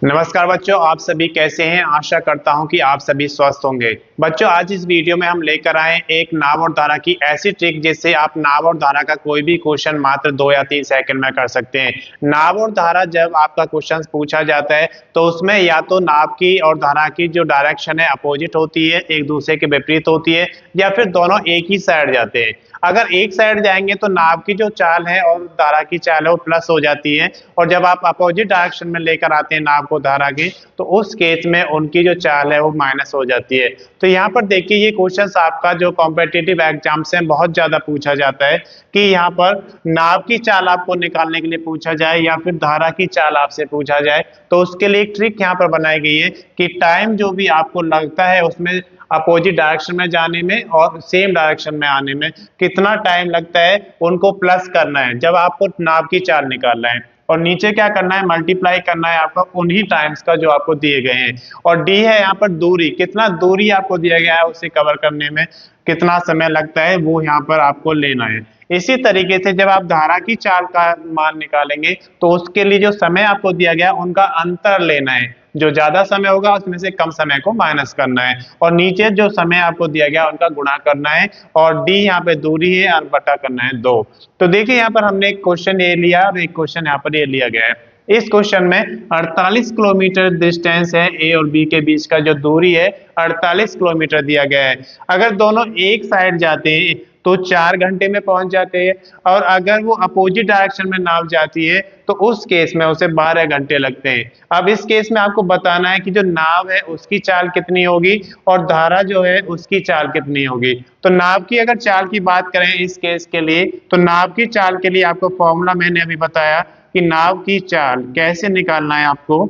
नमस्कार बच्चों, आप सभी कैसे हैं। आशा करता हूं कि आप सभी स्वस्थ होंगे। बच्चों, आज इस वीडियो में हम लेकर आए एक नाव और धारा की ऐसी ट्रिक जिससे आप नाव और धारा का कोई भी क्वेश्चन मात्र 2 या 3 सेकंड में कर सकते हैं। नाव और धारा जब आपका क्वेश्चन पूछा जाता है तो उसमें या तो नाव की और धारा की जो डायरेक्शन है अपोजिट होती है, एक दूसरे के विपरीत होती है, या फिर दोनों एक ही साइड जाते हैं। अगर एक साइड जाएंगे तो नाव की जो चाल है और धारा की चाल है वो प्लस हो जाती है, और जब आप अपोजिट डायरेक्शन में लेकर आते हैं नाव को धारा की, तो उस केस में उनकी जो चाल है वो माइनस हो जाती है। तो यहाँ पर देखिए, ये क्वेश्चन आपका जो कॉम्पिटिटिव एग्जाम से बहुत ज्यादा पूछा जाता है कि यहाँ पर नाव की चाल आपको निकालने के लिए पूछा जाए या फिर धारा की चाल आपसे पूछा जाए, तो उसके लिए एक ट्रिक यहाँ पर बनाई गई है कि टाइम जो भी आपको लगता है उसमें अपोजिट डायरेक्शन में जाने में और सेम डायरेक्शन में आने में कितना टाइम लगता है, उनको प्लस करना है जब आपको नाव की चाल निकालना है, और नीचे क्या करना है, मल्टीप्लाई करना है आपको उन्हीं टाइम्स का जो आपको दिए गए हैं। और डी है यहाँ पर दूरी, कितना दूरी आपको दिया गया है उसे कवर करने में कितना समय लगता है वो यहाँ पर आपको लेना है। इसी तरीके से जब आप धारा की चाल का मान निकालेंगे तो उसके लिए जो समय आपको दिया गया है उनका अंतर लेना है, जो ज्यादा समय होगा उसमें से कम समय को माइनस करना है, और नीचे जो समय आपको दिया गया उनका गुणा करना है, और डी यहाँ पे दूरी है और बटा करना है 2। तो देखिए यहाँ पर हमने एक क्वेश्चन ये लिया और एक क्वेश्चन यहाँ पर ये लिया गया है। इस क्वेश्चन में 48 किलोमीटर डिस्टेंस है, ए और बी के बीच का जो दूरी है 48 किलोमीटर दिया गया है। अगर दोनों एक साइड जाते हैं तो 4 घंटे में पहुंच जाते हैं, और अगर वो अपोजिट डायरेक्शन में नाव जाती है तो उस केस में उसे 12 घंटे लगते हैं। अब इस केस में आपको बताना है कि जो नाव है उसकी चाल कितनी होगी और धारा जो है उसकी चाल कितनी होगी। तो नाव की अगर चाल की बात करें इस केस के लिए, तो नाव की चाल के लिए आपको फॉर्मूला मैंने अभी बताया कि नाव की चाल कैसे निकालना है। आपको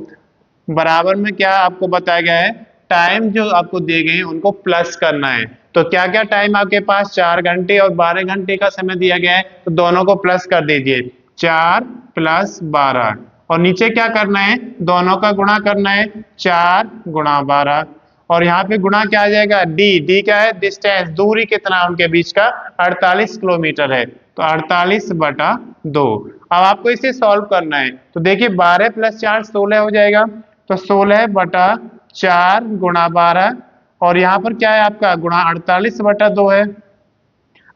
बराबर में क्या आपको बताया गया है, टाइम जो आपको दिए गए हैं उनको प्लस करना है। तो क्या क्या टाइम आपके पास, 4 घंटे और 12 घंटे का समय दिया गया है, तो दोनों को प्लस कर दीजिए, 4 + 12, और नीचे क्या करना है, दोनों का गुणा करना है, 4 × 12, और यहाँ पे गुणा क्या आ जाएगा, डी। डी क्या है, डिस्टेंस, दूरी कितना उनके बीच का, 48 किलोमीटर है, तो 48/2। अब आपको इसे सॉल्व करना है, तो देखिए 12 + 4 16 हो जाएगा, तो 16/4 × 12, और यहाँ पर क्या है आपका गुणा 48/2 है।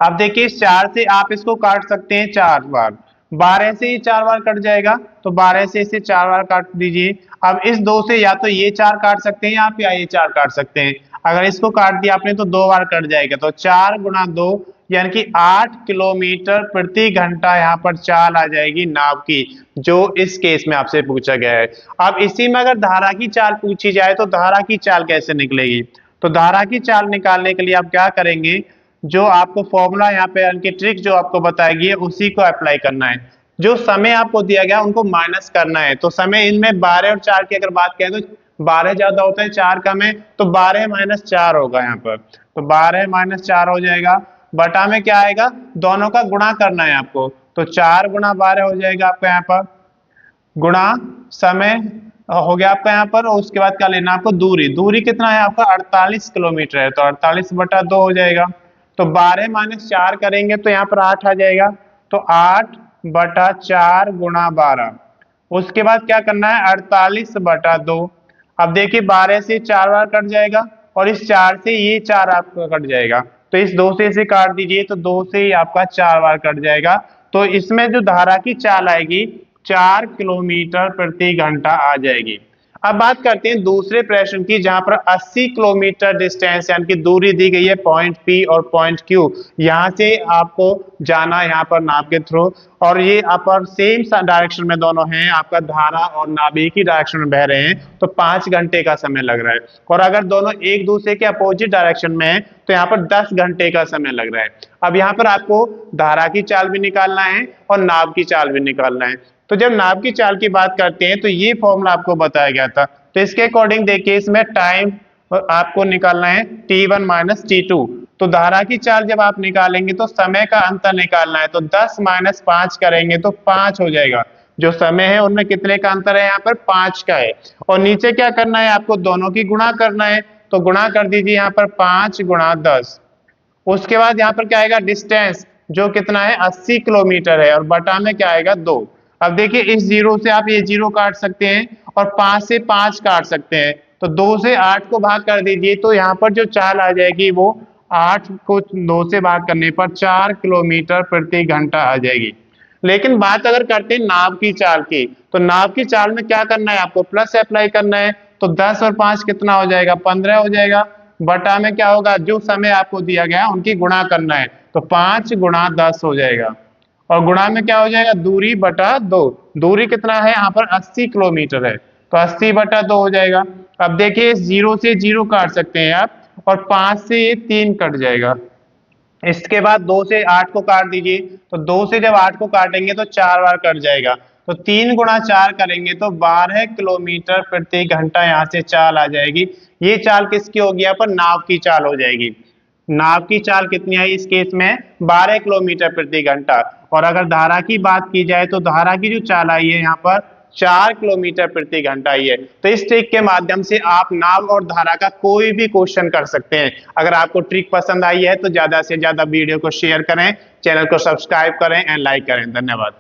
अब देखिए इस 4 से आप इसको काट सकते हैं 4 बार, 12 से ये 4 बार कट जाएगा, तो 12 से इसे 4 बार काट दीजिए। अब इस 2 से या तो ये 4 काट सकते हैं आप या ये 4 काट सकते हैं। अगर इसको काट दिया आपने तो 2 बार कट जाएगा, तो 4 × 2 यानी कि 8 किलोमीटर प्रति घंटा यहाँ पर चाल आ जाएगी नाव की, जो इस केस में आपसे पूछा गया है। अब इसी में अगर धारा की चाल पूछी जाए तो धारा की चाल कैसे निकलेगी, तो धारा की चाल निकालने के लिए आप क्या करेंगे, जो आपको फॉर्मूला यहाँ पे उनकी ट्रिक जो आपको बताएगी है उसी को अप्लाई करना है। जो समय आपको दिया गया उनको माइनस करना है। तो समय इनमें 12 और 4 की अगर बात करें तो 12 ज्यादा होता है 4 कम है, तो 12 - 4 होगा यहाँ पर, तो 12 - 4 हो जाएगा। बटा में क्या आएगा, दोनों का गुणा करना है आपको, तो 4 × 12 हो जाएगा आपका यहाँ पर, गुणा समय हो गया आपका यहाँ पर, और उसके बाद क्या लेना आपको, दूरी। दूरी कितना है आपका, 48 किलोमीटर है, तो 48/2 हो जाएगा। तो 12 - 4 करेंगे तो यहाँ पर 8 आ जाएगा, तो 8/4 × 12। उसके बाद क्या करना है, 48/2। अब देखिए 12 से 4 बार कट जाएगा, और इस 4 से ये 4 आपका कट जाएगा, तो इस 2 से इसे काट दीजिए, तो 2 से ही आपका 4 बार कट जाएगा। तो इसमें जो धारा की चाल आएगी 4 किलोमीटर प्रति घंटा आ जाएगी। अब बात करते हैं दूसरे प्रश्न की, जहां पर 80 किलोमीटर डिस्टेंस यानी कि दूरी दी गई है पॉइंट पी और पॉइंट क्यू, यहां से आपको जाना यहाँ पर नाव के थ्रू, और ये अपर सेम डायरेक्शन में दोनों हैं, आपका धारा और नाव एक ही डायरेक्शन में बह रहे हैं, तो 5 घंटे का समय लग रहा है। और अगर दोनों एक दूसरे के अपोजिट डायरेक्शन में है तो यहाँ पर 10 घंटे का समय लग रहा है। अब यहाँ पर आपको धारा की चाल भी निकालना है और नाव की चाल भी निकालना है। तो जब नाव की चाल की बात करते हैं तो ये फॉर्मूला आपको बताया गया था, तो इसके अकॉर्डिंग देखिए इसमें टाइम आपको निकालना है t1 - t2। तो धारा की चाल जब आप निकालेंगे तो समय का अंतर निकालना है, तो 10 - 5 करेंगे तो 5 हो जाएगा। जो समय है उनमें कितने का अंतर है, यहाँ पर 5 का है। और नीचे क्या करना है, आपको दोनों की गुणा करना है, तो गुणा कर दीजिए यहाँ पर 5 × 10। उसके बाद यहाँ पर क्या आएगा, डिस्टेंस जो कितना है 80 किलोमीटर है, और बटा में क्या आएगा 2। अब देखिए इस 0 से आप ये 0 काट सकते हैं, और 5 से 5 काट सकते हैं, तो 2 से 8 को भाग कर दीजिए, तो यहाँ पर जो चाल आ जाएगी वो 8 को 2 से भाग करने पर 4 किलोमीटर प्रति घंटा आ जाएगी। लेकिन बात अगर करते हैं नाव की चाल की, तो नाव की चाल में क्या करना है, आपको प्लस अप्लाई करना है, तो 10 और 5 कितना हो जाएगा, 15 हो जाएगा। बटा में क्या होगा, जो समय आपको दिया गया उनकी गुणा करना है, तो 5 गुणा 10 हो जाएगा, और गुणा में क्या हो जाएगा, दूरी बटा 2। दूरी कितना है यहाँ पर, 80 किलोमीटर है, तो 80 बटा 2 हो जाएगा। अब देखिए 0 से 0 काट सकते हैं आप, और 5 से ये 3 कट जाएगा। इसके बाद 2 से 8 को काट दीजिए, तो 2 से जब 8 को काटेंगे तो 4 बार कट जाएगा, तो 3 गुणा 4 करेंगे तो 12 किलोमीटर प्रति घंटा यहाँ से चाल आ जाएगी। ये चाल किसकी होगी, यहाँ पर नाव की चाल हो जाएगी। नाव की चाल कितनी आई इस केस में, 12 किलोमीटर प्रति घंटा। और अगर धारा की बात की जाए तो धारा की जो चाल आई है यहाँ पर 4 किलोमीटर प्रति घंटा आई है। तो इस ट्रिक के माध्यम से आप नाव और धारा का कोई भी क्वेश्चन कर सकते हैं। अगर आपको ट्रिक पसंद आई है तो ज्यादा से ज्यादा वीडियो को शेयर करें, चैनल को सब्सक्राइब करें एंड लाइक करें। धन्यवाद।